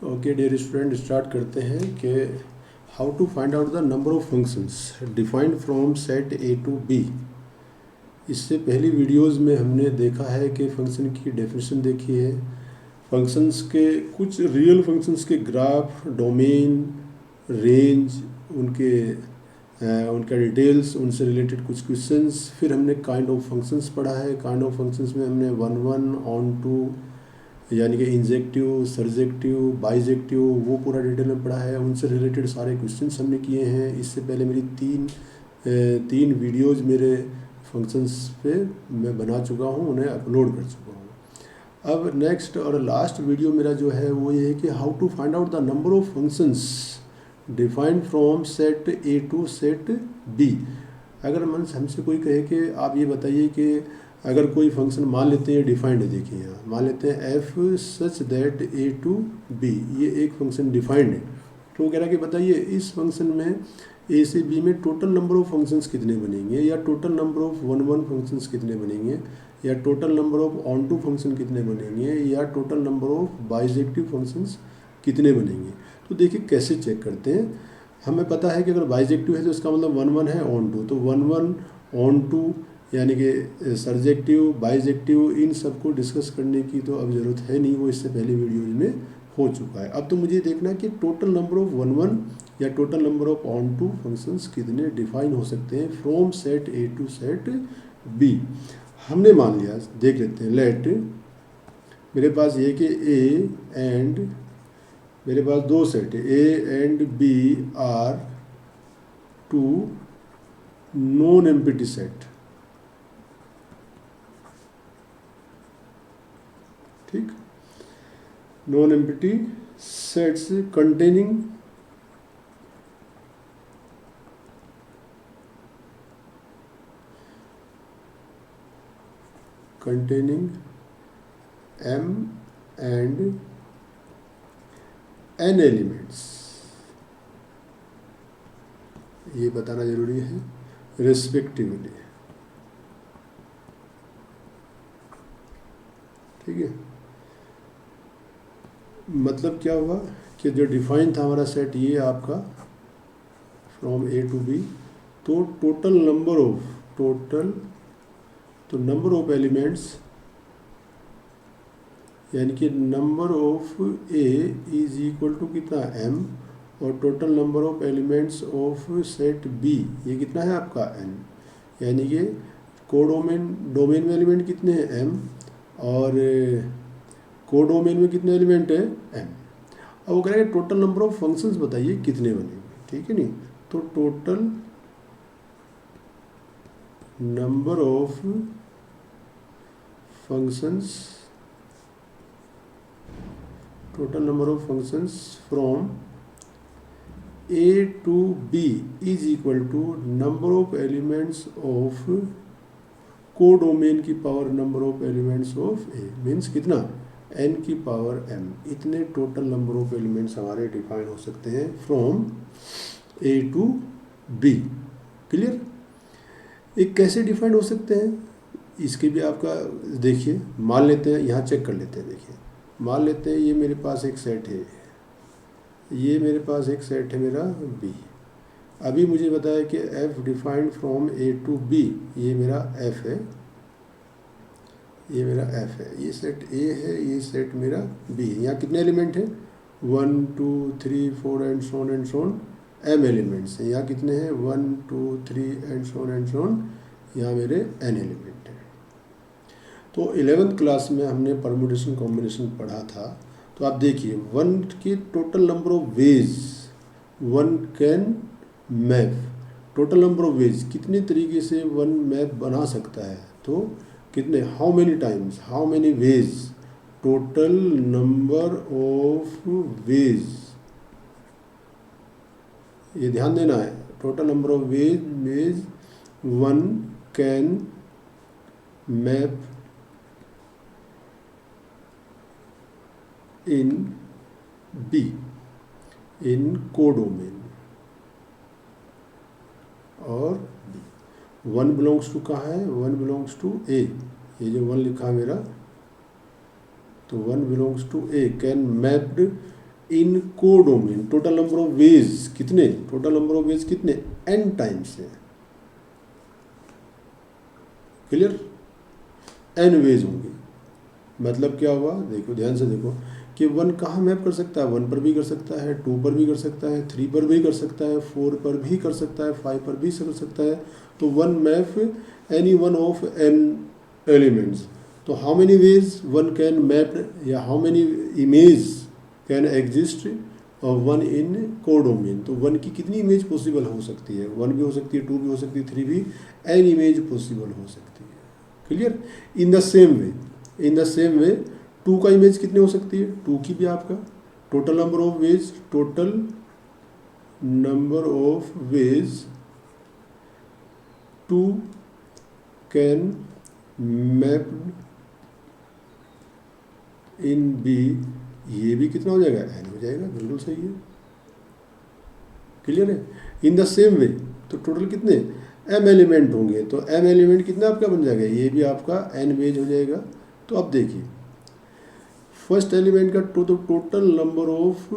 Okay dear student, start करते हैं कि how to find out the number of functions defined from set A to B. इससे पहली videos में हमने देखा है कि फंक्शन की डेफिनेशन देखी है, फंक्शंस के कुछ रियल फंक्शंस के ग्राफ, डोमेन, रेंज, उनका डिटेल्स, उनसे रिलेटेड कुछ क्वेश्चंस। फिर हमने काइंड ऑफ फंक्शंस पढ़ा है। काइंड ऑफ फंक्शंस में हमने वन वन, ऑन टू, यानी कि इंजेक्टिव, सर्जेक्टिव, बाइजेक्टिव, वो पूरा डिटेल में पढ़ा है। उनसे रिलेटेड सारे क्वेश्चंस हमने किए हैं। इससे पहले मेरी तीन वीडियोज़ मेरे फंक्शंस पे मैं बना चुका हूँ, उन्हें अपलोड कर चुका हूँ। अब नेक्स्ट और लास्ट वीडियो मेरा जो है वो ये है कि how to find out the number of functions defined from set A to set B. अगर मन हमसे कोई कहे कि आप ये बताइए कि अगर कोई फंक्शन मान लेते हैं डिफाइंड है, देखिए यहाँ मान लेते हैं F such that A to B, ये एक फंक्शन डिफाइंड है। तो वो कह रहा है कि बताइए इस फंक्शन में ए से बी में टोटल नंबर ऑफ फंक्शंस कितने बनेंगे, या total number of one one functions कितने बनेंगे, या total number of onto function कितने बनेंगे, या total number of bijective functions कितने बनेंगे। तो देखिए कैसे चेक करते हैं। हमें पता है कि अगर बाइजेक्टिव है तो इसका मतलब वन वन है, ऑन टू तो वन वन, ऑन टू, यानी कि सर्जेक्टिव, बाइजेक्टिव, इन सबको डिस्कस करने की तो अब ज़रूरत है नहीं, वो इससे पहले वीडियोज में हो चुका है। अब तो मुझे देखना है कि total number of one one या total number of onto functions कितने डिफाइन हो सकते हैं from set A to set B. हमने मान लिया, देख लेते हैं। लेट मेरे पास ये कि ए एंड, मेरे पास दो सेट है, A and B are two non empty set. ठीक, non empty sets containing m and n elements, ये बताना जरूरी है, रेस्पेक्टिवली। ठीक है, मतलब क्या हुआ कि जो डिफाइन था हमारा सेट ये आपका फ्रॉम ए टू बी, तो टोटल नंबर ऑफ एलिमेंट्स, यानी कि number of A is equal to कितना m, और total number of elements of set B ये कितना है आपका n, यानी कि डोमेन में एलिमेंट कितने हैं m, और कोडोमेन में कितने एलिमेंट है m। अब वो कह रहे हैं टोटल नंबर ऑफ फंक्शंस बताइए कितने बनेंगे। ठीक है नहीं, तो total number of functions from A to B is equal to number of elements of codomain की power number of elements of A, means कितना n की पावर m। इतने टोटल नंबर ऑफ एलिमेंट्स हमारे डिफाइन हो सकते हैं from A to B. Clear, एक कैसे डिफाइन हो सकते हैं इसके भी आपका देखिए, मान लेते हैं, यहाँ चेक कर लेते हैं। देखिए मान लेते हैं ये मेरे पास एक सेट है, ये मेरे पास एक सेट है मेरा बी। अभी मुझे बताया कि f defined from A to B, ये मेरा f है, ये मेरा f है, ये सेट A है, ये सेट मेरा B है। यहाँ कितने एलिमेंट हैं 1 2 3 4 एंड सोन m एलिमेंट्स हैं। यहाँ कितने हैं 1 2 3 एंड सोन, यहाँ मेरे n एलिमेंट हैं। तो 11th क्लास में हमने परम्यूटेशन कॉम्बिनेशन पढ़ा था। तो आप देखिए वन की total number of ways one can map, total number of ways कितने तरीके से वन मैप बना सकता है, तो कितने, how many times, how many ways, total number of ways, ये ध्यान देना है। Total number of ways one can map in B, in codomain, और बी। वन बिलोंग्स टू कहाँ है, वन बिलोंग्स टू ए, ये जो वन लिखा है मेरा, तो one belongs to A, can mapped in codomain. Total number of ways कितने, टोटल नंबर ऑफ वेज कितने, n टाइम्स है। क्लियर, n वेज होंगे। मतलब क्या हुआ, देखो ध्यान से देखो कि 1 कहाँ मैप कर सकता है, 1 पर भी कर सकता है, 2 पर भी कर सकता है, 3 पर भी कर सकता है, 4 पर भी कर सकता है, 5 पर भी कर सकता है। तो 1 map any one of n elements. तो how many ways 1 can map, या how many image can exist 1 in codomain. तो 1 की कितनी इमेज पॉसिबल हो सकती है, 1 भी हो सकती है, 2 भी हो सकती है, 3 भी, n इमेज पॉसिबल हो सकती है। Clear. In the same way, in the same वे 2 का इमेज कितनी हो सकती है, 2 की भी आपका total number of ways, total number of ways 2 can map in B, ये भी कितना हो जाएगा, n हो जाएगा। बिल्कुल सही है। क्लियर है। इन द सेम वे, तो टोटल कितने m एलिमेंट होंगे, तो m एलिमेंट कितना आपका बन जाएगा, ये भी आपका n वेज हो जाएगा। तो अब देखिए फर्स्ट एलिमेंट का टोटल नंबर ऑफ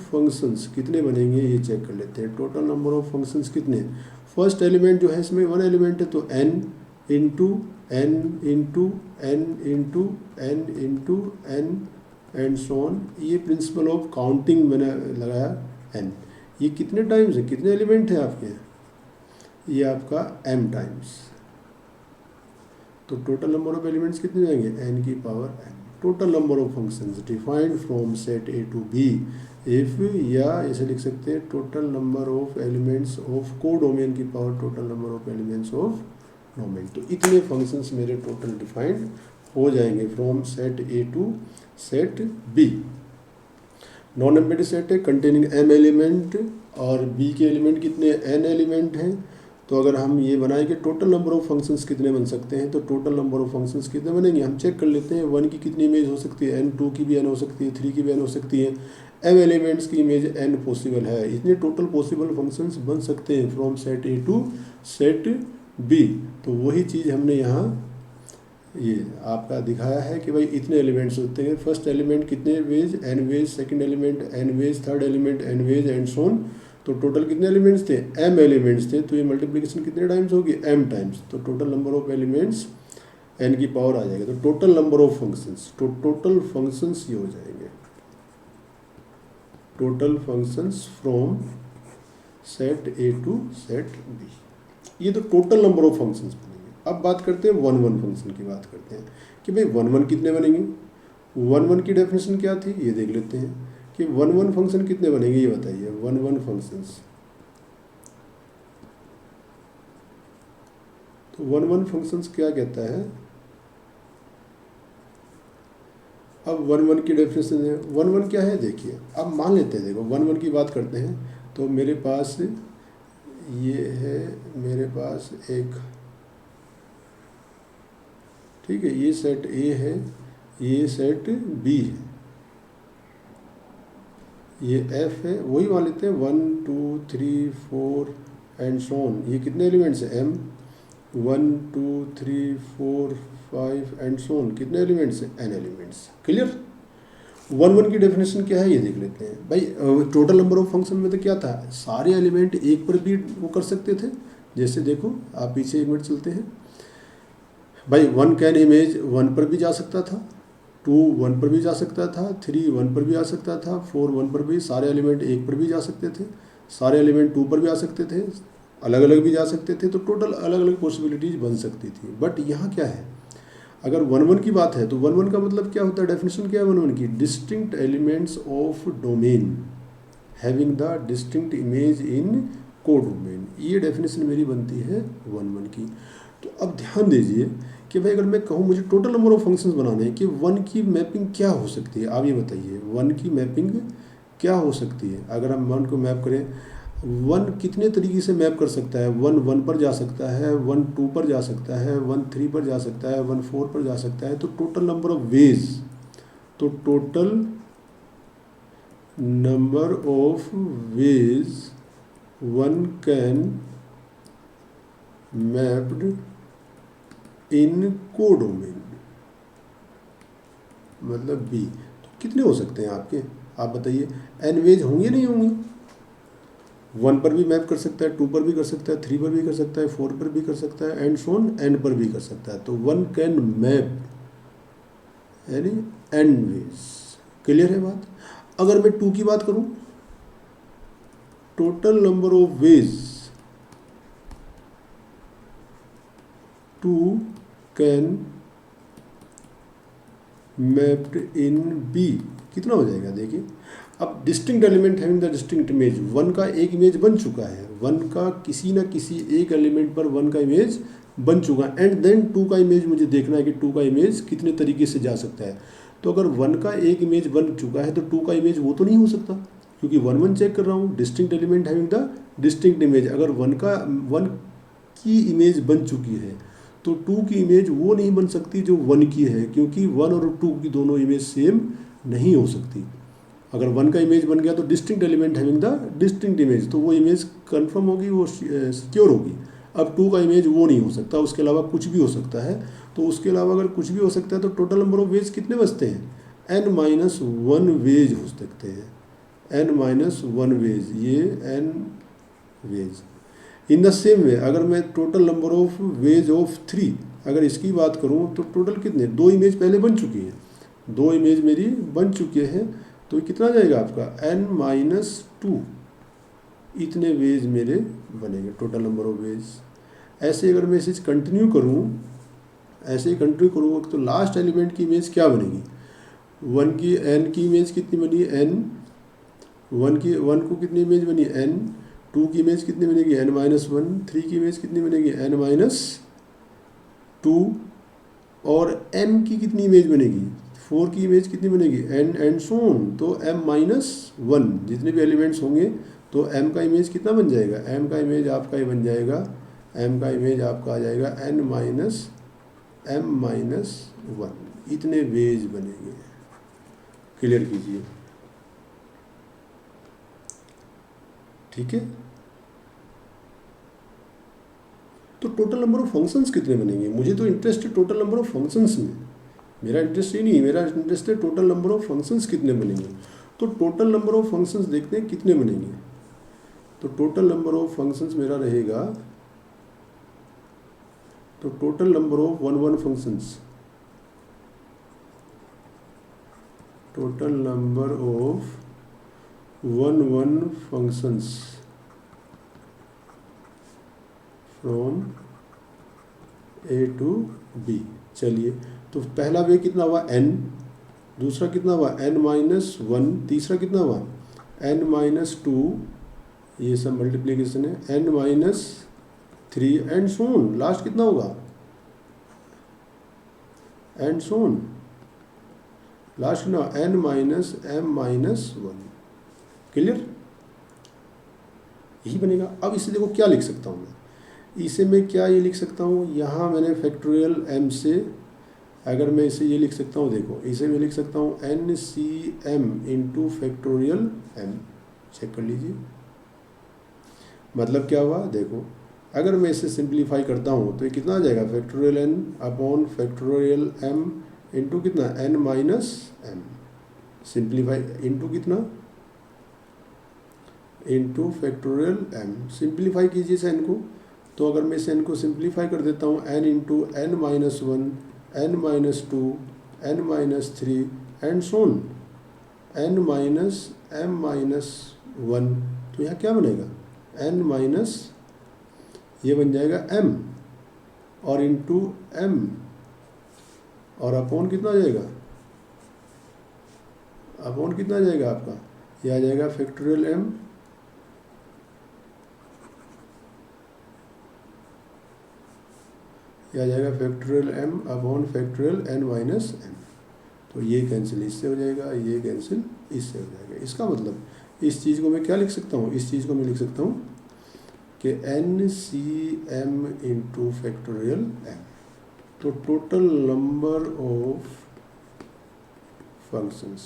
फंक्शंस कितने बनेंगे, ये चेक कर लेते हैं। टोटल नंबर ऑफ फंक्शंस कितने, फर्स्ट एलिमेंट जो है इसमें 1 एलिमेंट है, तो n into n into n into n into n and so on. ये प्रिंसिपल ऑफ काउंटिंग मैंने लगाया n। ये कितने टाइम्स है, कितने एलिमेंट है आपके, ये आपका m टाइम्स। तो टोटल नंबर ऑफ एलिमेंट्स कितने जाएंगे, n की power n। Total number of functions defined from set a to b if, या ऐसे लिख सकते हैं total number of elements of codomain की power total number of elements of domain. तो इतने फंक्शंस मेरे टोटल डिफाइंड हो जाएंगे from set a to set b। Non empty set है कंटेनिंग m एलिमेंट, और b के एलिमेंट कितने, n एलिमेंट हैं। तो अगर हम ये बनाएं कि टोटल नंबर ऑफ फंक्शंस कितने बन सकते हैं, तो टोटल नंबर ऑफ फंक्शंस कितने बनेंगे, हम चेक कर लेते हैं। 1 की कितनी इमेज हो सकती है, n, 2 की भी n हो सकती है, 3 की भी n हो सकती है, m एलिमेंट्स की इमेज n पॉसिबल है। इतने टोटल पॉसिबल फंक्शंस बन सकते हैं from set a to set b। तो वही चीज़ हमने यहाँ ये आपका दिखाया है कि भाई इतने एलिमेंट्स होते हैं। फर्स्ट एलिमेंट कितने ways, n ways, second element n ways, third element n ways and so on. तो टोटल कितने एलिमेंट्स थे, m एलिमेंट्स थे। तो ये मल्टीप्लिकेशन कितने टाइम्स होगी, m टाइम्स। तो total number of elements n की पावर आ जाएगा। तो टोटल नंबर ऑफ फंक्शंस, तो टोटल फंक्शंस ये हो जाएंगे, total functions from set a to set b। ये तो टोटल नंबर ऑफ फंक्शंस बनेंगे। अब बात करते हैं 1 1 फंक्शन की बात करते हैं कि भाई 1 1 कितने बनेंगे। 1 1 की डेफिनेशन क्या थी, ये देख लेते हैं कि 1 1 फंक्शन कितने बनेंगे, ये बताइए। 1 1 फंक्शंस, तो 1 1 फंक्शंस क्या कहता है। अब 1 1 की डेफिनेशन है, 1 1 क्या है देखिए। अब मान लेते हैं, देखो 1 1 की बात करते हैं, तो मेरे पास ये है, मेरे पास एक, ठीक है, ये सेट A है, ये सेट B है, ये F है, वही मान लेते हैं 1 2 3 4 एंड सो ऑन। ये कितने एलिमेंट्स हैं, M 1 2 3 4 5 एंड सो ऑन। कितने एलिमेंट्स हैं, n एलिमेंट्स। क्लियर। 1 1 की डेफिनेशन क्या है ये देख लेते हैं भाई। टोटल नंबर ऑफ फंक्शन में तो क्या था, सारे एलिमेंट एक पर भी वो कर सकते थे। जैसे देखो आप पीछे एक मिनट चलते हैं भाई, 1 कैन इमेज 1 पर भी जा सकता था, 2 1 पर भी जा सकता था, 3 1 पर भी आ सकता था, 4 1 पर भी, सारे एलिमेंट 1 पर भी जा सकते थे, सारे एलिमेंट 2 पर भी आ सकते थे, अलग अलग भी जा सकते थे। तो टोटल अलग अलग पॉसिबिलिटीज बन सकती थी। बट यहाँ क्या है, अगर 1 1 की बात है तो 1 1 का मतलब क्या होता है, डेफिनेशन क्या है 1 1 की, distinct elements of domain having the distinct image in codomain. ये डेफिनेशन मेरी बनती है 1 1 की। तो अब ध्यान दीजिए कि भाई अगर मैं कहूँ मुझे टोटल नंबर ऑफ फंक्शंस बनाने हैं कि 1 की मैपिंग क्या हो सकती है, आप ये बताइए 1 की मैपिंग क्या हो सकती है। अगर हम 1 को मैप करें, 1 कितने तरीके से मैप कर सकता है। 1 1 पर जा सकता है, 1 2 पर जा सकता है, 1 3 पर जा सकता है, 1 4 पर जा सकता है। तो टोटल नंबर ऑफ वेज, तो total number of veg 1 can mapped in codomain, मतलब बी। तो कितने हो सकते हैं आपके, आप बताइए। n वेज होंगे नहीं होंगे? 1 पर भी मैप कर सकता है, 2 पर भी कर सकता है, 3 पर भी कर सकता है, 4 पर भी कर सकता है, एंड सो ऑन n पर भी कर सकता है। तो 1 कैन मैप यानी n वेज। क्लियर है बात? अगर मैं 2 की बात करूं, total number of ways 2 can mapped in B, कितना हो जाएगा देखिए। अब distinct element having the distinct image, 1 का एक इमेज बन चुका है, 1 का किसी ना किसी एक एलिमेंट पर 1 का इमेज बन चुका है, एंड देन 2 का इमेज मुझे देखना है कि 2 का इमेज कितने तरीके से जा सकता है। तो अगर 1 का एक इमेज बन चुका है तो 2 का इमेज वो तो नहीं हो सकता, क्योंकि 1 चेक कर रहा हूँ, distinct element having the distinct image. अगर 1 की इमेज बन चुकी है तो 2 की इमेज वो नहीं बन सकती जो 1 की है, क्योंकि 1 और 2 की दोनों इमेज सेम नहीं हो सकती। अगर 1 का इमेज बन गया तो distinct element having the distinct image, तो वो इमेज कंफर्म होगी, वो सिक्योर होगी। अब 2 का इमेज वो नहीं हो सकता, उसके अलावा कुछ भी हो सकता है। तो उसके अलावा अगर कुछ भी हो सकता है तो टोटल नंबर ऑफ वेज कितने बचते हैं? n-1 वेज हो सकते हैं, n-1 वेज, ये n ways. In the same way अगर मैं total number of ways of 3 अगर इसकी बात करूं तो टोटल कितने, 2 इमेज पहले बन चुकी है, 2 इमेज मेरी बन चुके हैं, तो कितना जाएगा आपका n-2, इतने वेज मेरे बनेंगे टोटल नंबर ऑफ वेज। ऐसे अगर मैं इसे कंटिन्यू करूं, ऐसे ही कंटिन्यू करूँ तो लास्ट एलिमेंट की इमेज क्या बनेगी? 1 की n की इमेज कितनी बनी, n 1 को कितनी इमेज बनी, n 2 की इमेज कितनी बनेगी, n-1, 3 की इमेज कितनी बनेगी, n-2, और m की कितनी इमेज बनेगी, 4 की इमेज कितनी बनेगी, n एंड सो ऑन। तो m-1 जितने भी एलिमेंट्स होंगे तो m का इमेज कितना बन जाएगा, m का इमेज आपका ही बन जाएगा, m का इमेज आपका आ जाएगा n-m-1, इतने वेज बनेंगे। क्लियर कीजिए, ठीक है। तो टोटल नंबर ऑफ फंक्शंस कितने बनेंगे? मुझे तो इंटरेस्ट है टोटल नंबर ऑफ फंक्शंस में, मेरा इंटरेस्ट ही नहीं, मेरा इंटरेस्ट है टोटल नंबर ऑफ फंक्शंस कितने बनेंगे। तो टोटल नंबर ऑफ फंक्शंस देखते हैं कितने बनेंगे। तो टोटल नंबर ऑफ फंक्शंस मेरा रहेगा, तो total number of 1 functions, total number of 1 functions from A to B। चलिए, तो पहला वे कितना हुआ n, दूसरा कितना हुआ n-1, तीसरा कितना हुआ n-2, ये सब मल्टीप्लिकेशन है, n-3 and so on. Last कितना होगा एंड सो ऑन, लास्ट कितना n-m-1। क्लियर, यही बनेगा। अब इसे देखो क्या लिख सकता हूँ मैं, इसे मैं क्या ये लिख सकता हूँ, यहाँ मैंने फैक्टोरियल m से अगर मैं इसे ये लिख सकता हूँ, देखो इसे मैं लिख सकता हूँ NCM into factorial m। Check कर लीजिए मतलब क्या हुआ, देखो अगर मैं इसे सिंप्लीफाई करता हूँ तो ये कितना आ जाएगा, factorial n upon factorial m into कितना n-m, सिंप्लीफाई इंटू कितना, इंटू फैक्टोरियल m। सिंप्लीफाई कीजिए इस n को, तो अगर मैं इस n को सिंप्लीफाई कर देता हूँ n into n-1, n-2, n-3 and so on n-m-1, तो यहाँ क्या बनेगा n- ये बन जाएगा m और इंटू m और अपॉन कितना आ जाएगा, अपॉन कितना आ जाएगा आपका, ये आ जाएगा फैक्टोरियल m आ जाएगा factorial m upon factorial n-m। तो ये कैंसिल इससे हो जाएगा, ये कैंसिल इससे हो जाएगा। इसका मतलब इस चीज़ को मैं क्या लिख सकता हूँ, इस चीज़ को मैं लिख सकता हूँ कि NCM इंटू फैक्टोरियल m। तो total number of functions,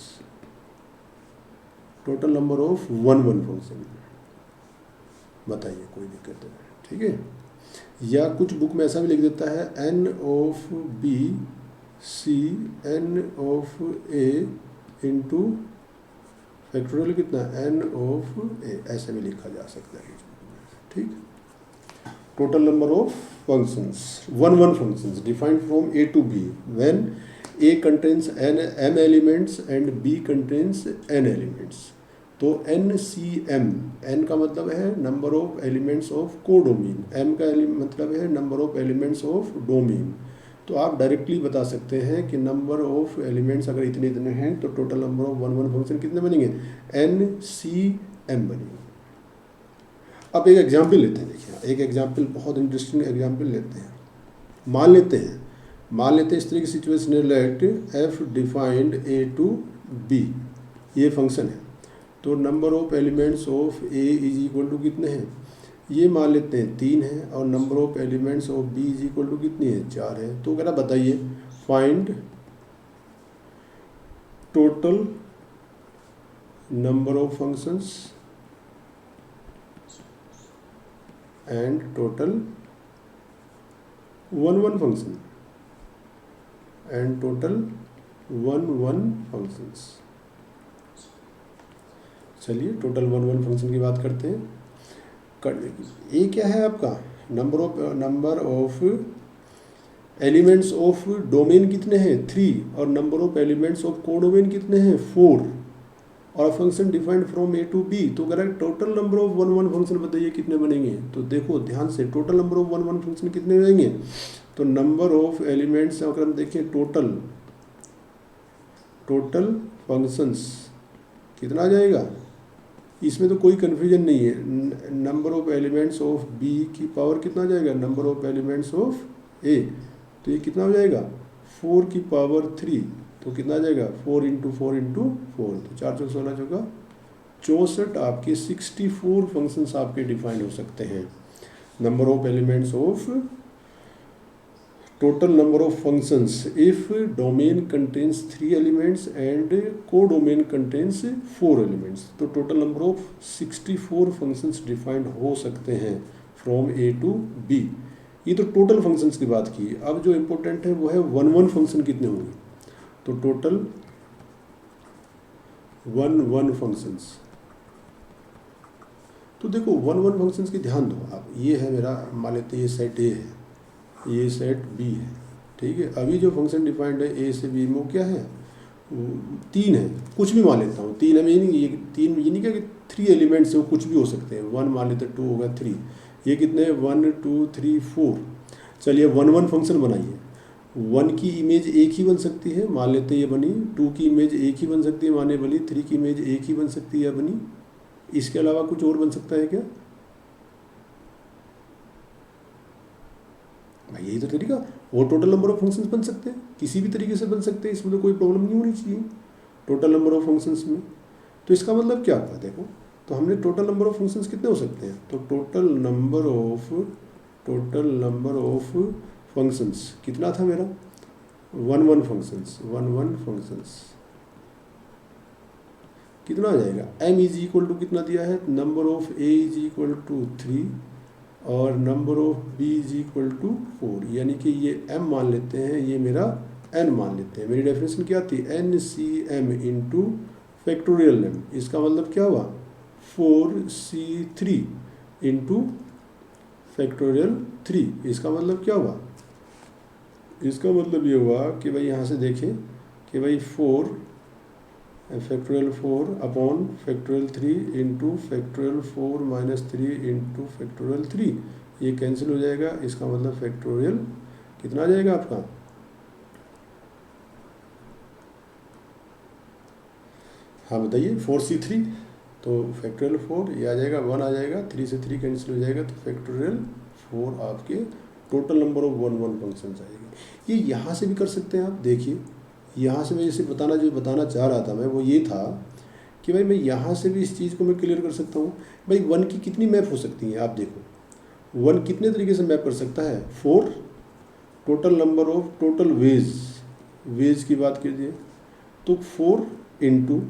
total number of 1 function, बताइए कोई दिक्कत है, ठीक है। या कुछ बुक में ऐसा भी लिख देता है n of B C n of A into factorial कितना n ऑफ a, ऐसे भी लिखा जा सकता है, ठीक। Total number of functions, one functions defined from a to b when a contains m elements and b contains n elements. तो NCM, n का मतलब है number of elements of codomain, m का मतलब है number of elements of domain. तो आप directly बता सकते हैं कि नंबर ऑफ एलिमेंट्स अगर इतने इतने हैं तो total number of one function कितने बनेंगे, NCM बनेंगे। अब एक एग्जाम्पल लेते हैं, देखिए एक एग्जाम्पल, बहुत इंटरेस्टिंग एग्जाम्पल लेते हैं। मान लेते हैं इस तरह की सिचुएशन है, let f defined a to b, ये फंक्शन है। तो number of elements of a is equal to कितने हैं, ये मान लेते हैं 3 है, और number of elements of b is equal to कितनी है, 4 है। तो अगर बताइए find total number of functions and total one function and total one functions. चलिए टोटल वन फंक्शन की बात करते हैं। ये क्या है आपका, number of elements of domain कितने हैं 3, और number of elements of codomain कितने हैं 4, और function defined from a to b। तो अगर total number of one function बताइए कितने बनेंगे। तो देखो ध्यान से, total number of one function कितने बनेंगे, तो नंबर ऑफ एलिमेंट्स अगर हम देखें टोटल फंक्शंस कितना आ जाएगा, इसमें तो कोई कन्फ्यूजन नहीं है। Number of elements of b की पावर कितना आ जाएगा, number of elements of a, तो ये कितना हो जाएगा 4 की पावर 3, तो कितना आ जाएगा 4 इंटू 4, तो 4 चौक 16 चौका 64, आपके 64 फंक्शंस आपके डिफाइन हो सकते हैं। Number of elements of total number of functions if domain contains 3 elements and codomain contains 4 elements. तो total number of 64 functions defined हो सकते हैं फ्रॉम a to b। ये तो टोटल फंक्शंस की बात की। अब जो इम्पोर्टेंट है वो है वन फंक्शन कितने होंगे। तो टोटल वन फंक्शंस, तो देखो वन फंक्शंस की ध्यान दो आप। ये है मेरा, मान लेते हैं ये सेट A है, ये सेट B है, ठीक है। अभी जो फंक्शन डिफाइंड है A से B में वो क्या है, 3 है, कुछ भी मान लेता हूँ 3 है। मैं ये 3 ये नहीं क्या कि 3 एलिमेंट्स है, वो कुछ भी हो सकते हैं। 1 मान लेते 2 होगा 3, ये कितने 1 2 3 4। चलिए वन फंक्शन बनाइए। 1 की इमेज एक ही बन सकती है, मान लेते ये बनी। 2 की इमेज एक ही बन सकती है, माने बनी। 3 की इमेज एक ही बन सकती है, बनी। इसके अलावा कुछ और बन सकता है क्या भाई, यही तो तरीका। और टोटल नंबर ऑफ फंक्शंस बन सकते हैं, किसी भी तरीके से बन सकते हैं, इसमें तो कोई प्रॉब्लम नहीं होनी चाहिए टोटल नंबर ऑफ फंक्शंस में। तो इसका मतलब क्या हुआ, देखो तो हमने टोटल नंबर ऑफ फंक्शंस कितने हो सकते हैं। तो टोटल नंबर ऑफ फंक्शंस कितना था मेरा, वन फंक्शंस कितना आ जाएगा। m इज इक्वल टू कितना दिया है, number of a is equal to 3 और number of b is equal to 4, यानी कि ये m मान लेते हैं, ये मेरा n मान लेते हैं। मेरी डेफिनेशन क्या थी, NCM इंटू फैक्टोरियल m। इसका मतलब क्या हुआ 4C3 इंटू फैक्टोरियल 3। इसका मतलब क्या हुआ, इसका मतलब ये हुआ कि भाई यहाँ से देखें कि भाई 4 factorial 4 upon factorial 3 into factorial 4 minus 3 into factorial 3, ये कैंसिल हो जाएगा। इसका मतलब फैक्टोरियल कितना आ जाएगा आपका, हाँ बताइए 4C3, तो फैक्टोरियल 4 ये आ जाएगा, 1 आ जाएगा, 3 से 3 कैंसिल हो जाएगा, तो फैक्टोरियल 4 आपके total number of one function आएगी। ये यहाँ से भी कर सकते हैं आप। देखिए यहाँ से मैं जैसे बताना चाह रहा था मैं, वो ये था कि भाई मैं यहाँ से भी इस चीज़ को मैं क्लियर कर सकता हूँ। भाई 1 की कितनी मैप हो सकती हैं, आप देखो 1 कितने तरीके से मैप कर सकता है, 4। Total number of total ways की बात कीजिए तो 4 इंटू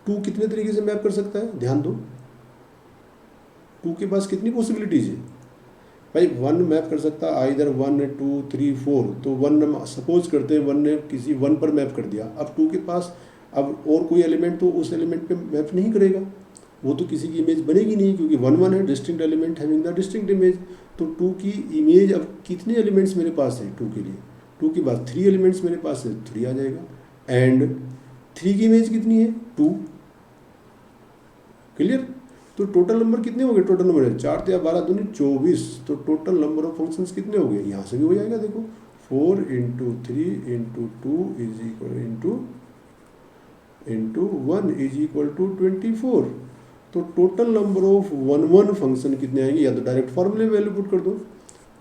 2 कितने तरीके से मैप कर सकता है, ध्यान दो 2 के पास कितनी पॉसिबिलिटीज है भाई। 1 मैप कर सकता है आइदर 1 2 3 4। तो 1 सपोज करते हैं 1 ने किसी 1 पर मैप कर दिया। अब 2 के पास अब और कोई एलिमेंट तो उस एलिमेंट पे मैप नहीं करेगा, वो तो किसी की इमेज बनेगी नहीं, क्योंकि 1 1 है, distinct element having the distinct image. तो 2 की इमेज, अब कितने एलिमेंट्स मेरे पास है 2 के लिए, 2 के बाद 3 एलिमेंट्स मेरे पास है, 3 आ जाएगा। एंड 3 की इमेज कितनी है 2, क्लियर। तो टोटल नंबर कितने हो गए, टोटल नंबर है 4 या 12 दूनी 24। तो टोटल नंबर ऑफ फंक्शंस कितने हो गए, यहाँ से भी हो जाएगा, देखो 4 × 3 × 2 is equal into 1 is equal to 24। तो टोटल नंबर ऑफ 1 1 फंक्शन कितने आएंगे, या तो डायरेक्ट फॉर्मूले में वैल्यू पुट कर दो,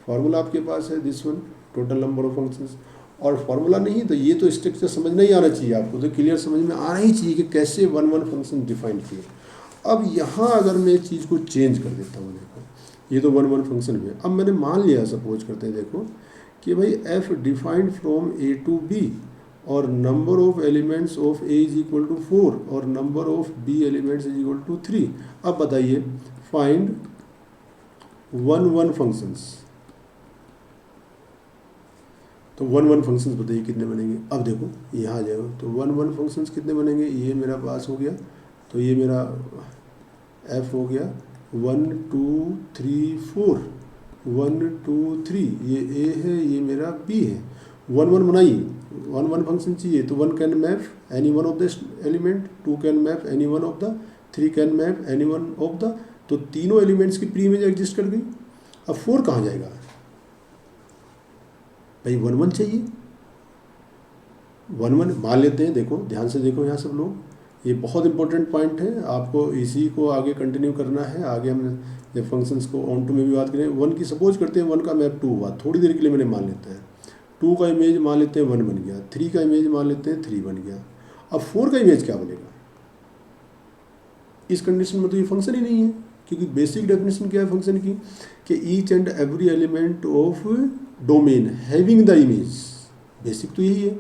फार्मूला आपके पास है this one, total number of functions. और फार्मूला नहीं तो ये तो स्ट्रक्चर समझना ही आना चाहिए आपको, तो क्लियर समझ में आना ही चाहिए कि कैसे 1 1 फंक्शन डिफाइन किए। अब यहाँ अगर मैं इस चीज़ को चेंज कर देता हूँ, देखो ये तो 1 1 फंक्शन में, अब मैंने मान लिया, सपोज करते हैं देखो कि भाई f defined from a to b और number of elements of a is equal to 4 और number of b elements is equal to 3। अब बताइए फाइंड 1 1 फंक्शंस, तो 1 1 फंक्शंस बताइए कितने बनेंगे। अब देखो यहाँ आ जाएगा, तो 1 1 फंक्शंस कितने बनेंगे, ये मेरा पास हो गया, तो ये मेरा f हो गया 1 2 3 4, 1 2 3, ये a है, ये मेरा b है। 1 1 बनाइए, 1 1 फंक्शन चाहिए, तो 1 can map any one of the element, 2 can map any one of the, 3 can map any one of the, तो तीनों एलिमेंट्स की प्री इमेज एग्जिस्ट कर गई। अब 4 कहाँ जाएगा भाई, 1 1 चाहिए, 1 1 मान लेते हैं। देखो ध्यान से देखो यहाँ सब लोग, ये बहुत इंपॉर्टेंट पॉइंट है, आपको इसी को आगे कंटिन्यू करना है। आगे हम जब फंक्शंस को ऑन टू में भी बात करें, 1 की सपोज करते हैं 1 का मैप 2 हुआ, थोड़ी देर के लिए मैंने मान लेता है, 2 का इमेज मान लेते हैं 1 बन गया, 3 का इमेज मान लेते हैं 3 बन गया। अब 4 का इमेज क्या बनेगा, इस कंडीशन में तो ये फंक्शन ही नहीं है, क्योंकि बेसिक डेफिनेशन क्या है फंक्शन की कि each and every element of domain having the image, basic तो यही है,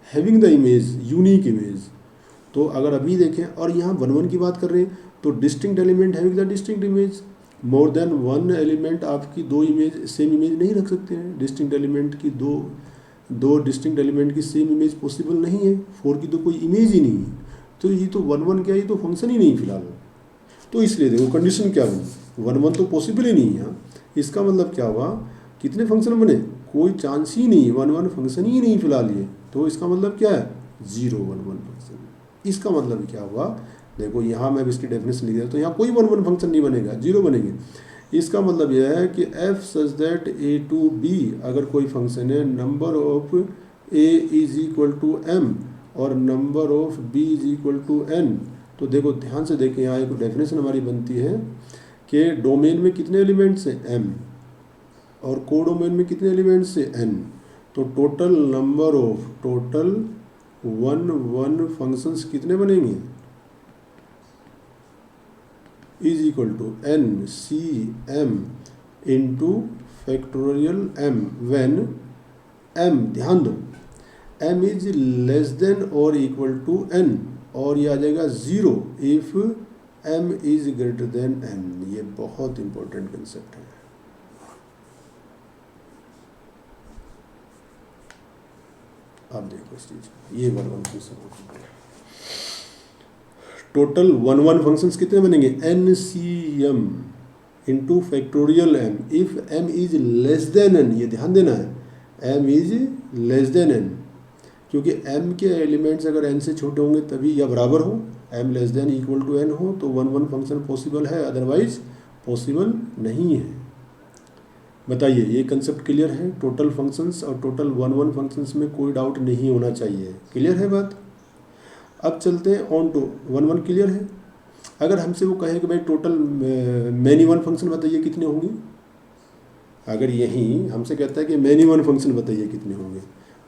having the image, unique image. तो अगर अभी देखें और यहाँ 1 1 की बात कर रहे हैं, तो distinct element having the distinct image, more than 1 element आपकी 2 इमेज सेम इमेज नहीं रख सकते हैं, डिस्टिंक्ट एलिमेंट की दो डिस्टिंक्ट एलिमेंट की सेम इमेज पॉसिबल नहीं है, 4 की तो कोई इमेज ही नहीं है। तो ये तो 1 1 क्या, ये तो फंक्शन ही नहीं फिलहाल। तो इसलिए देखो कंडीशन क्या बनी, 1 1 तो पॉसिबल ही नहीं है। इसका मतलब क्या हुआ, कितने फंक्शन बने, कोई चांस ही नहीं, 1 1 फंक्शन ही नहीं फिलहाल ये। तो इसका मतलब क्या है, 0 1 1 फंक्शन। इसका मतलब क्या हुआ, देखो यहाँ मैं इसकी डेफिनेशन लिख दिया, तो यहाँ कोई 1 1 फंक्शन नहीं बनेगा, 0 बनेंगे। इसका मतलब यह है कि f such that a to b अगर कोई फंक्शन है, number of a is equal to m और number of b is equal to n। तो देखो ध्यान से देखें, यहाँ एक डेफिनेशन हमारी बनती है कि डोमेन में कितने एलिमेंट्स हैं m और कोडोमेन में कितने एलिमेंट्स हैं n। तो total number of total 1 1 functions कितने बनेंगे, is equal to N C M into factorial M when M, ध्यान दो, एम इज लेस देन और इक्वल टू एन, और ये आ जाएगा 0 if M is greater than N. ये बहुत इंपॉर्टेंट कंसेप्ट है। आप देखो इस चीज, ये 1 1 फंक्शन, टोटल 1 1 फंक्शंस कितने बनेंगे, N C M into factorial M if M is less than N. ये ध्यान देना है, M is less than N, क्योंकि एम के एलिमेंट्स अगर एन से छोटे होंगे तभी या बराबर हो, M less than equal to N हो, तो 1 1 फंक्शन पॉसिबल है, अदरवाइज पॉसिबल नहीं है। बताइए ये कंसेप्ट क्लियर है, टोटल फंक्शंस और टोटल 1 1 फंक्शंस में कोई डाउट नहीं होना चाहिए, क्लियर है बात। अब चलते हैं ऑन टू 1 1 क्लियर है। अगर हमसे वो कहे कि भाई टोटल मैनी वन फंक्शन बताइए कितने होंगे, अगर यही हमसे कहता है कि मैनी वन फंक्शन बताइए कितने होंगे,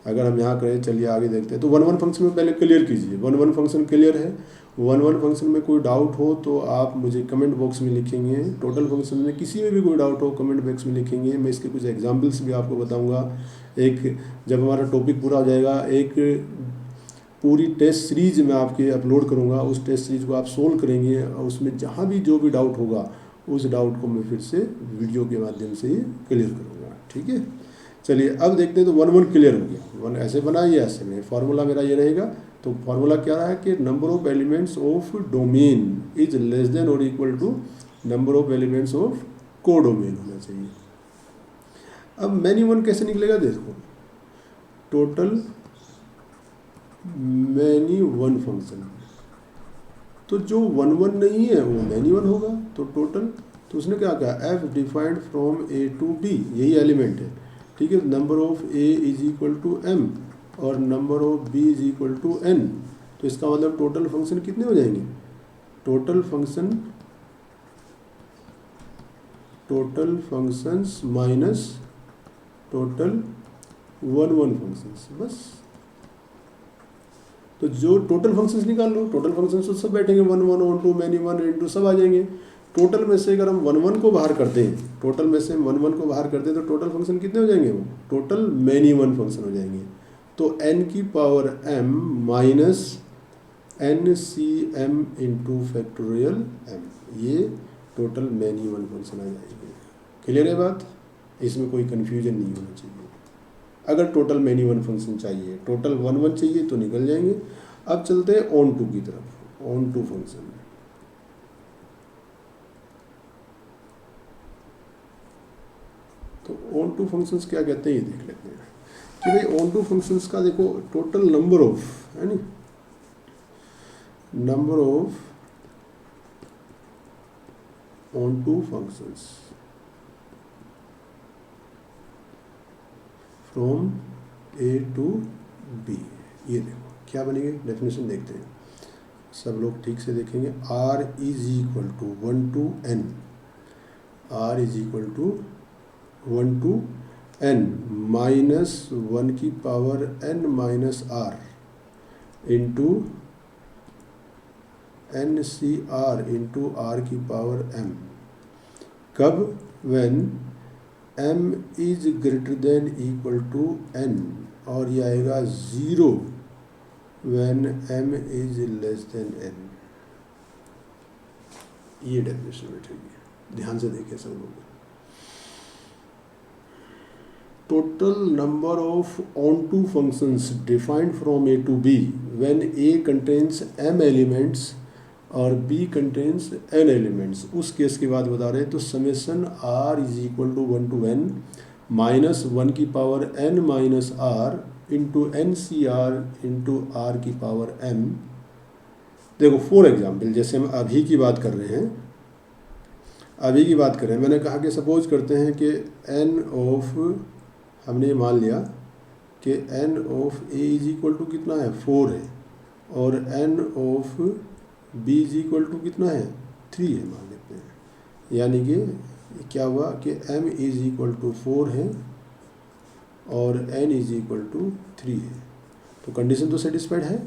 अगर हम यहाँ करें, चलिए आगे देखते हैं। तो 1 1 फंक्शन में पहले क्लियर कीजिए, 1 1 फंक्शन क्लियर है। 1 1 फंक्शन में कोई डाउट हो तो आप मुझे कमेंट बॉक्स में लिखेंगे, टोटल फंक्शन में किसी में भी कोई डाउट हो कमेंट बॉक्स में लिखेंगे। मैं इसके कुछ एग्जाम्पल्स भी आपको बताऊँगा। एक जब हमारा टॉपिक पूरा हो जाएगा, एक पूरी टेस्ट सीरीज मैं आपके अपलोड करूँगा, उस टेस्ट सीरीज को आप सोल्व करेंगे और उसमें जहाँ भी जो भी डाउट होगा उस डाउट को मैं फिर से वीडियो के माध्यम से ही क्लियर करूँगा, ठीक है। चलिए अब देखते हैं, तो 1 1 क्लियर हो गया, 1 ऐसे बना या ऐसे में, फार्मूला मेरा ये रहेगा। तो फार्मूला क्या रहा है कि number of elements of domain is less than और equal to number of elements of codomain होना चाहिए। अब मैनी वन कैसे निकलेगा, देखो टोटल मैनी वन फंक्शन, तो जो 1 1 नहीं है वो मैनी वन होगा। तो टोटल, तो उसने क्या कहा, F defined from A to B, यही एलिमेंट है, ठीक है। Number of A is equal to M और number of B is equal to N. तो इसका मतलब टोटल फंक्शन कितने हो जाएंगे, total functions minus total 1 1 functions, बस। तो जो टोटल फंक्शंस निकाल लो, टोटल फंक्शंस तो सब बैठेंगे, 1 1 1 2 मैनी 1 इनटू सब आ जाएंगे। टोटल में से अगर हम 1 1 को बाहर करते हैं, टोटल में से हम 1 1 को बाहर करते हैं तो टोटल फंक्शन कितने हो जाएंगे, वो टोटल मैनी 1 फंक्शन हो जाएंगे। तो n की power m minus N C M into factorial M, ये टोटल मैनी 1 फंक्शन आ जाएंगे। क्लियर है बात, इसमें कोई कन्फ्यूजन नहीं होना चाहिए। अगर टोटल मैनी 1 फंक्शन चाहिए, टोटल 1 1 चाहिए तो निकल जाएंगे। अब चलते हैं ऑन टू की तरफ, ऑन टू फंक्शन। तो ऑन टू फंक्शंस क्या कहते हैं ये देख लेते हैं कि भाई ऑन टू फंक्शंस का देखो टोटल नंबर ऑफ, है नी, number of onto functions from A to B, ये देखो क्या बनेंगे, डेफिनेशन देखते हैं, सब लोग ठीक से देखेंगे। R is equal to 1 to n, R is equal to 1 to n minus 1 की power n minus R into N C R into R की पावर m। कब, when m is greater than equal to n, और ये आएगा 0 when m is less than n। ये definition बैठेगी, ध्यान से देखें सब लोग। Total number of onto functions defined from A to B when a contains m elements और b कंटेन्स n एलिमेंट्स, उस केस की बात बता रहे हैं। तो summation r is equal to 1 to n minus 1 की power n minus r into N C R into R की पावर m। देखो फॉर एग्जाम्पल, जैसे हम अभी की बात कर रहे हैं, अभी की बात कर रहे हैं, मैंने कहा कि सपोज करते हैं कि n ऑफ, हमने ये मान लिया कि n of a is equal to कितना है, 4 है, और n of b is equal to कितना है, 3 है, मान लेते हैं। यानी कि क्या हुआ कि m इज इक्वल टू 4 है और n इज इक्वल टू 3 है। तो कंडीशन तो सेटिस्फाइड है,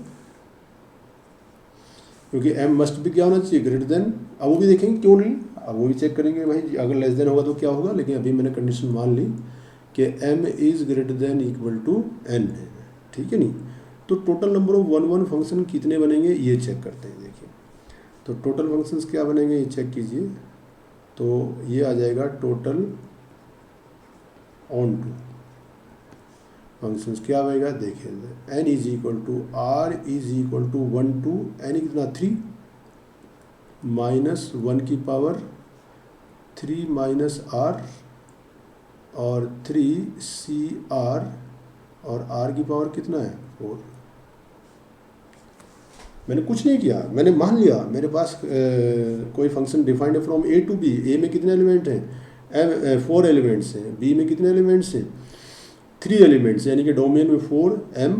क्योंकि m मस्ट भी क्या होना चाहिए, ग्रेटर देन। अब वो भी देखेंगे क्यों नहीं, अब वो भी चेक करेंगे भाई, अगर लेस देन होगा तो क्या होगा, लेकिन अभी मैंने कंडीशन मान ली कि m is greater than equal to n है, ठीक है नहीं। तो टोटल नंबर ऑफ 1 1 फंक्शन कितने बनेंगे ये चेक करते हैं। देखिए तो टोटल फंक्शंस क्या बनेंगे ये चेक कीजिए। तो ये आ जाएगा टोटल ऑन टू फंक्शंस क्या आएगा, देखिए n is equal to r is equal to 1 to n कितना 3 माइनस 1 की पावर 3 माइनस r और 3 सी आर और r की पावर कितना है 4। मैंने कुछ नहीं किया, मैंने मान लिया मेरे पास कोई फंक्शन डिफाइंड है फ्रॉम ए टू बी। ए में कितने एलिमेंट हैं, 4 एलिमेंट्स हैं। बी में कितने एलिमेंट्स हैं, 3 एलिमेंट्स, यानी कि डोमेन में 4, m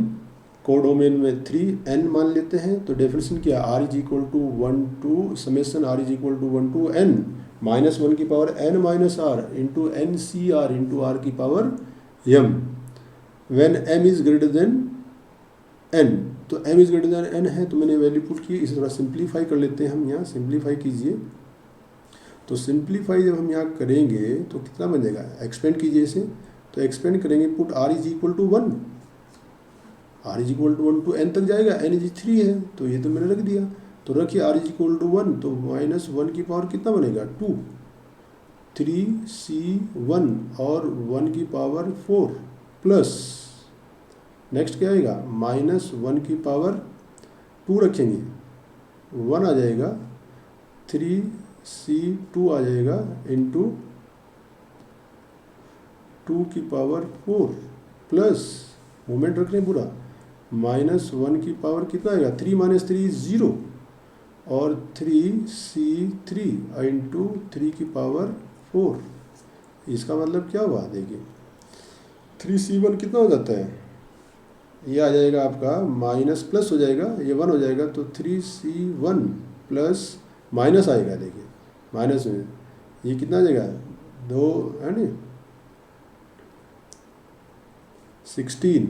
को डोमेन में 3, n मान लेते हैं। तो डेफिनेशन क्या, r is equal to 1 to summation r is equal to 1 to n minus 1 की power n minus r into N C R into R की power m when m is greater than n। तो m is greater than n है, तो मैंने value put की। इसे थोड़ा simplify कर लेते हैं हम, यहाँ सिंप्लीफाई कीजिए। तो सिंप्लीफाई जब हम यहाँ करेंगे तो कितना बन जाएगा, एक्सपेंड कीजिए इसे। तो एक्सपेंड करेंगे, put r is equal to 1, r is equal to 1 to n तक जाएगा, n इज 3 है, तो ये तो मैंने रख दिया। तो रखिए r इज इक्वल टू 1, तो माइनस 1 की पावर कितना बनेगा 2, 3c1 और 1 की पावर 4 प्लस नेक्स्ट क्या आएगा -1 की पावर 2 रखेंगे, 1 आ जाएगा, 3c2 आ जाएगा इंटू 2 की पावर 4 प्लस मोमेंट रख रहे हैं पूरा, -1 की पावर कितना आएगा, 3 - 3 0 और 3c3 इंटू 3 की पावर 4। इसका मतलब क्या हुआ देखिए, 3c1 कितना हो जाता है, ये आ जाएगा आपका माइनस प्लस हो जाएगा, ये 1 हो जाएगा, तो 3c1 प्लस माइनस आएगा, देखिए माइनस में ये कितना आ जाएगा 2 है नी 16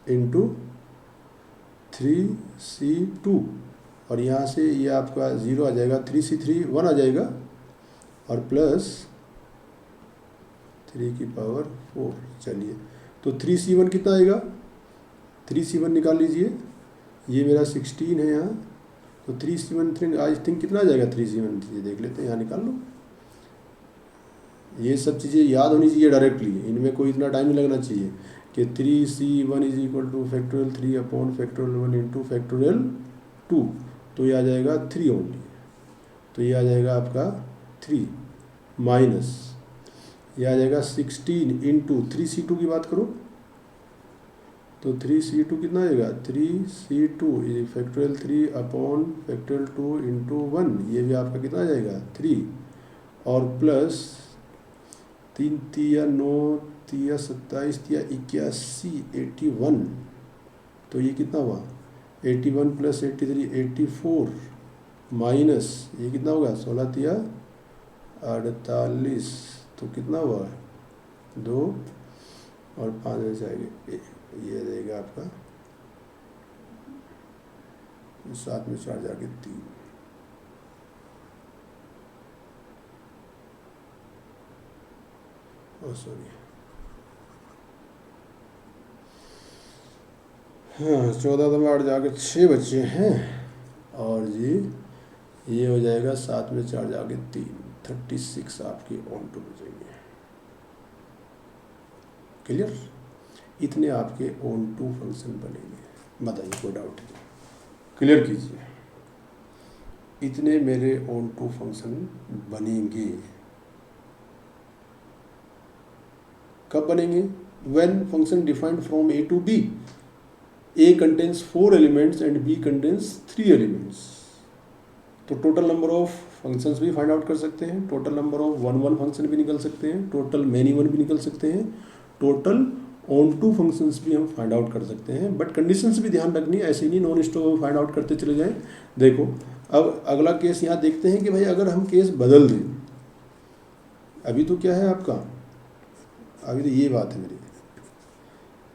इंटू 3c2 और यहाँ से ये आपका 0 आ जाएगा, 3c3 1 आ जाएगा और प्लस 3 की पावर 4। चलिए तो 3c1 कितना आएगा, 3c1 निकाल लीजिए, ये मेरा 16 है यहाँ, तो 3c1 आई थिंक कितना आ जाएगा, 3c1 ये देख लेते हैं, यहाँ निकाल लो। ये सब चीज़ें याद होनी चाहिए डायरेक्टली, इनमें कोई इतना टाइम नहीं लगना चाहिए कि 3c1 is equal two factorial 3 upon factorial 1 into factorial 2, तो ये आ जाएगा 3 ओनली, तो ये आ जाएगा आपका 3 माइनस ये आ जाएगा 16 इंटू 3c2 की बात करो तो 3c2 कितना आएगा, 3c2 is factorial 3 upon factorial 2 into 1, ये भी आपका कितना आ जाएगा 3 और प्लस 3 तिया 9 तिया 27 तिया 81 81, तो ये कितना हुआ 81 प्लस 83 84 माइनस ये कितना होगा 16 तिया 48, तो कितना हुआ 2 और 5 में जाएंगे, ये रहेगा आपका 7 में 4 जाके 3, सॉरी हाँ 14 तो 8 जाके 6 बच्चे हैं और जी ये हो जाएगा 7 में 4 जाके 3, 36 आपकी ऑन टू बचेंगे। क्लियर, इतने आपके ऑन टू फंक्शन बनेंगे, बताइए कोई डाउट है, क्लियर कीजिए, इतने मेरे ऑन टू फंक्शन बनेंगे। कब बनेंगे, when function defined from a to b, a contains 4 elements and b contains 3 elements, तो टोटल नंबर ऑफ फंक्शंस भी फाइंड आउट कर सकते हैं, total number of one function भी निकल सकते हैं, टोटल मैनी वन भी निकल सकते हैं, टोटल ऑन टू फंक्शंस भी हम फाइंड आउट कर सकते हैं, बट कंडीशंस भी ध्यान रखनी, ऐसे ही नहीं नॉन स्टॉप फाइंड आउट करते चले जाएं। देखो अब अगला केस यहाँ देखते हैं कि भाई अगर हम केस बदल दें, अभी तो क्या है आपका, अभी तो ये बात है मेरी,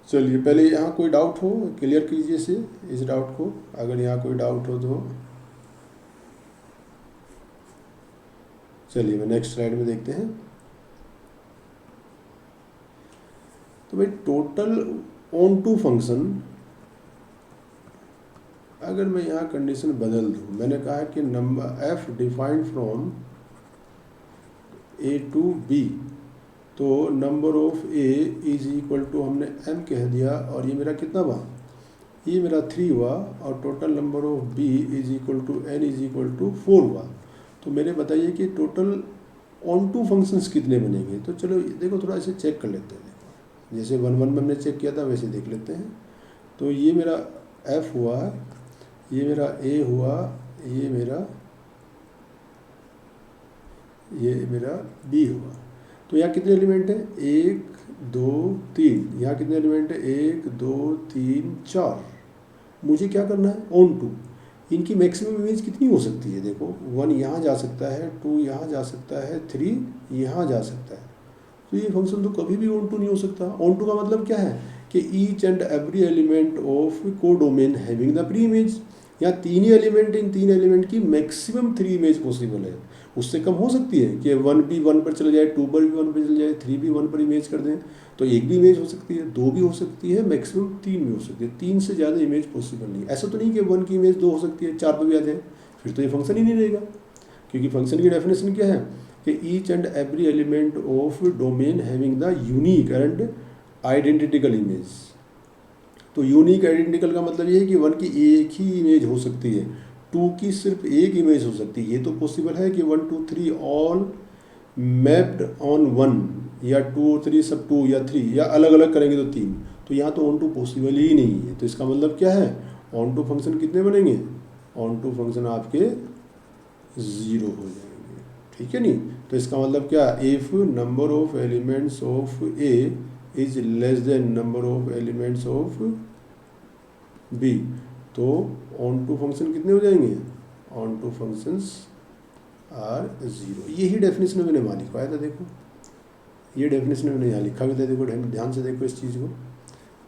चलिए पहले यहाँ कोई डाउट हो क्लियर कीजिए से इस डाउट को, अगर यहाँ कोई डाउट हो तो चलिए मैं नेक्स्ट स्लाइड में देखते हैं। तो भाई टोटल ऑन टू फंक्शन, अगर मैं यहाँ कंडीशन बदल दूँ, मैंने कहा कि number f defined from a to b, तो number of a is equal to हमने m कह दिया और ये मेरा कितना हुआ, ये मेरा 3 हुआ और total number of b is equal to n is equal to 4 हुआ। तो मेरे बताइए कि टोटल ऑन टू फंक्शंस कितने बनेंगे, तो चलो देखो थोड़ा इसे चेक कर लेते हैं, देखो जैसे 1 1 में हमने चेक किया था वैसे देख लेते हैं। तो ये मेरा f हुआ, ये मेरा a हुआ, ये मेरा b हुआ, तो यहाँ कितने एलिमेंट है 1 2 3, यहाँ कितने एलिमेंट है 1 2 3 4। मुझे क्या करना है ऑन टू, इनकी मैक्सिमम इमेज कितनी हो सकती है, देखो 1 यहाँ जा सकता है, 2 यहाँ जा सकता है, 3 यहाँ जा सकता है, तो ये फंक्शन तो कभी भी ऑन टू नहीं हो सकता। ऑन टू का मतलब क्या है कि each and every element of codomain having the pre image, यहाँ 3 ही एलिमेंट, इन 3 एलिमेंट की मैक्सिमम 3 इमेज पॉसिबल है, उससे कम हो सकती है कि 1 भी 1 पर चले जाए, 2 पर भी 1 पर चले जाए, 3 भी 1 पर इमेज कर दें, तो एक भी इमेज हो सकती है, 2 भी हो सकती है, मैक्सिमम 3 भी हो सकती है, 3 से ज़्यादा इमेज पॉसिबल नहीं। ऐसा तो नहीं कि 1 की इमेज 2 हो सकती है, 4 पर भी आ जाए, फिर तो ये फंक्शन ही नहीं रहेगा, क्योंकि फंक्शन की डेफिनेशन क्या है, कि each and every element of domain having the unique and identical image. तो यूनिक आइडेंटिकल का मतलब ये है कि 1 की एक ही इमेज हो सकती है, 2 की सिर्फ एक इमेज हो सकती है। ये तो पॉसिबल है कि 1 2 3 ऑल मैप्ड ऑन 1 या 2 और 3 सब 2 या 3 या अलग अलग करेंगे तो 3। तो यहाँ तो ऑन टू पॉसिबल ही नहीं है। तो इसका मतलब क्या है, ऑन टू फंक्शन कितने बनेंगे, ऑन टू फंक्शन आपके 0 हो जाएंगे, ठीक है नहीं। तो इसका मतलब क्या, if number of elements of A is less than number of elements of B, तो ऑन टू फंक्शन कितने हो जाएंगे, ऑन टू फंक्शंस आर 0। यही डेफिनेशन मैंने वहाँ लिखवाया था। देखो ये डेफिनेशन मैंने यहाँ लिखा भी था। देखो ध्यान से देखो इस चीज़ को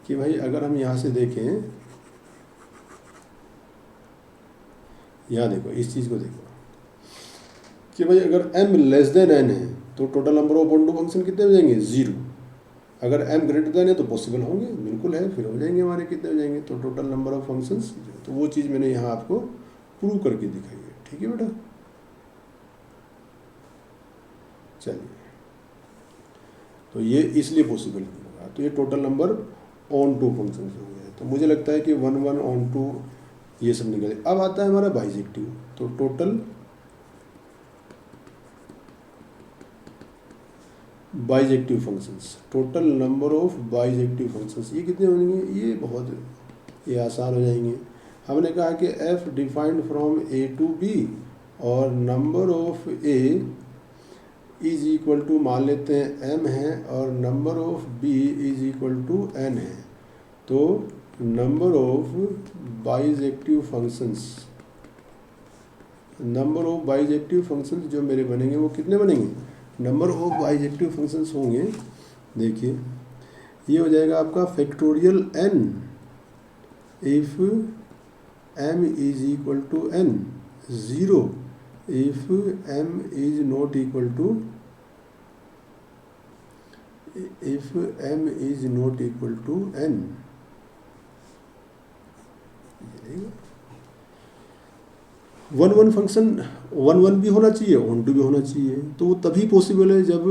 कि भाई अगर हम यहाँ से देखें, यहाँ देखो इस चीज़ को देखो कि भाई अगर m लेस देन n है तो total number of onto function कितने हो जाएंगे, 0। अगर m ग्रेटर देन है तो पॉसिबल होंगे, बिल्कुल है, फिर हो जाएंगे हमारे कितने हो जाएंगे, तो टोटल नंबर ऑफ फंक्शंस। तो वो चीज़ मैंने यहाँ आपको प्रूव करके दिखाई है, ठीक है बेटा। चलिए, तो ये इसलिए पॉसिबल नहीं होगा। तो ये total number onto function हो गया। तो मुझे लगता है कि 1 1 ऑन टू ये सब निकले। अब आता है हमारा बाइजेक्टिव। तो total bijective functions, total number of bijective functions ये कितने होंगे, ये बहुत ये आसान हो जाएंगे। हमने कहा कि f defined from a to b और number of a is equal to मान लेते हैं m है और number of b is equal to n है। तो number of bijective functions, number of bijective functions जो मेरे बनेंगे वो कितने बनेंगे, नंबर ऑफ बाइजेक्टिव फंक्शंस होंगे, देखिए ये हो जाएगा आपका factorial n if m is equal to n, 0 if m is not equal to, if m is not equal to n। 1 1 function 1 1 भी होना चाहिए, ऑन टू भी होना चाहिए। तो वो तभी पॉसिबल है जब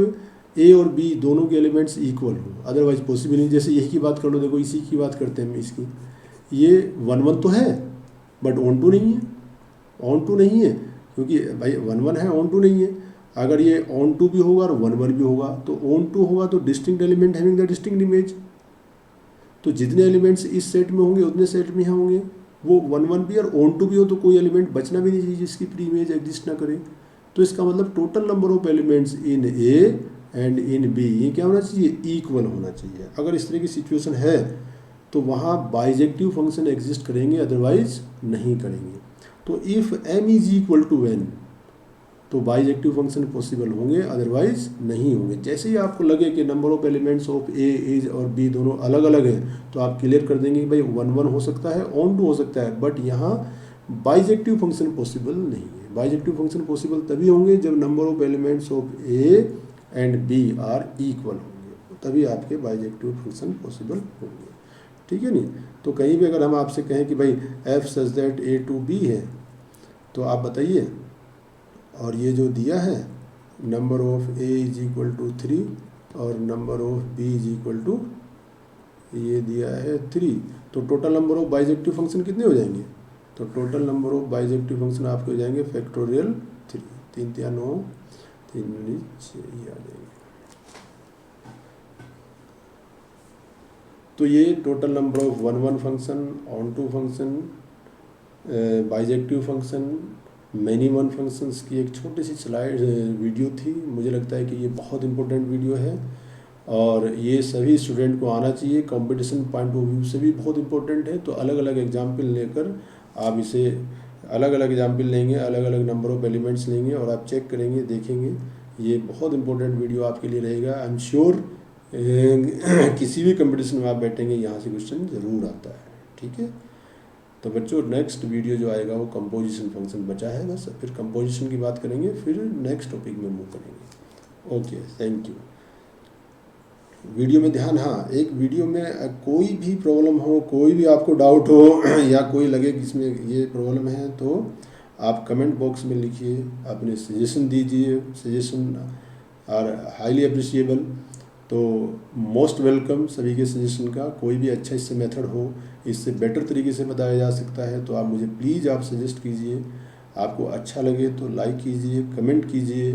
a और b दोनों के एलिमेंट्स इक्वल हो, अदरवाइज पॉसिबल नहीं। जैसे यही की बात कर लो, देखो इसी की बात करते हैं हम इसकी, ये 1 1 तो है बट ऑन टू नहीं है, ऑन टू नहीं है क्योंकि भाई 1 1 है, ऑन टू नहीं है। अगर ये ऑन टू भी होगा और 1 1 भी होगा तो ऑन टू होगा तो distinct element having the distinct image. तो जितने एलिमेंट्स इस सेट में होंगे उतने सेट में यहाँ होंगे, वो 1 1 भी और ऑन टू भी हो तो कोई एलिमेंट बचना भी नहीं चाहिए जिसकी प्री इमेज एग्जिस्ट ना करे। तो इसका मतलब total number of elements in A and in B ये क्या होना चाहिए, इक्वल होना चाहिए। अगर इस तरह की सिचुएशन है तो वहाँ बाइजेक्टिव फंक्शन एग्जिस्ट करेंगे, अदरवाइज नहीं करेंगे। तो if m is equal to n तो बाइजेक्टिव फंक्शन पॉसिबल होंगे, अदरवाइज नहीं होंगे। जैसे ही आपको लगे कि number of elements of a is और b दोनों अलग अलग हैं तो आप क्लियर कर देंगे कि भाई 1 1 हो सकता है, ऑन टू हो सकता है, बट यहाँ बाइजेक्टिव फंक्शन पॉसिबल नहीं है। बाइजेक्टिव फंक्शन पॉसिबल तभी होंगे जब number of elements of a and b are equal होंगे, तभी आपके बाइजेक्टिव फंक्शन पॉसिबल होंगे, ठीक है नहीं। तो कहीं भी अगर हम आपसे कहें कि भाई f such that a to b है तो आप बताइए, और ये जो दिया है number of a is equal to 3 और number of b is equal to ये दिया है 3, तो total number of bijective function कितने हो जाएंगे, तो total number of bijective function आपके हो जाएंगे फैक्टोरियल 3, 3 3 9 3 6 ये आ जाएंगे। तो ये total number of 1 1 function, onto function, bijective function, many one functions की एक छोटी सी स्लाइड वीडियो थी। मुझे लगता है कि ये बहुत इंपॉर्टेंट वीडियो है और ये सभी स्टूडेंट को आना चाहिए, कंपटीशन पॉइंट ऑफ व्यू से भी बहुत इंपॉर्टेंट है। तो अलग अलग एग्जाम्पल लेकर आप इसे अलग अलग एग्जाम्पल लेंगे, अलग अलग नंबर ऑफ एलिमेंट्स लेंगे और आप चेक करेंगे, देखेंगे। ये बहुत इंपॉर्टेंट वीडियो आपके लिए रहेगा। आई एम श्योर किसी भी कंपटीशन में आप बैठेंगे यहाँ से क्वेश्चन ज़रूर आता है, ठीक है। तो बच्चों नेक्स्ट वीडियो जो आएगा वो कंपोजिशन फंक्शन बचा है बस, फिर कंपोजिशन की बात करेंगे, फिर नेक्स्ट टॉपिक में मूव करेंगे। Okay, thank you. वीडियो में ध्यान, हाँ एक वीडियो में कोई भी प्रॉब्लम हो, कोई भी आपको डाउट हो या कोई लगे कि इसमें ये प्रॉब्लम है तो आप कमेंट बॉक्स में लिखिए, अपने सजेशन दीजिए, सजेशन आर हाईली अप्रिशिएबल। तो मोस्ट वेलकम सभी के सजेशन का। कोई भी अच्छा इससे मेथड हो, इससे बेटर तरीके से बताया जा सकता है तो आप मुझे प्लीज़ आप सजेस्ट कीजिए। आपको अच्छा लगे तो लाइक कीजिए, कमेंट कीजिए।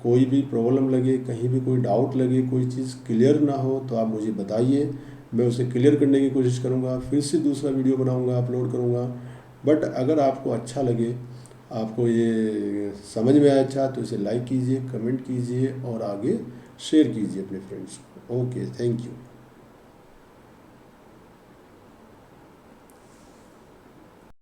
कोई भी प्रॉब्लम लगे, कहीं भी कोई डाउट लगे, कोई चीज़ क्लियर ना हो तो आप मुझे बताइए, मैं उसे क्लियर करने की कोशिश करूँगा। फिर से दूसरा वीडियो बनाऊँगा, अपलोड करूँगा। बट अगर आपको अच्छा लगे, आपको ये समझ में आया अच्छा, तो इसे लाइक कीजिए, कमेंट कीजिए और आगे शेयर कीजिए अपने फ्रेंड्स को। Okay, thank you.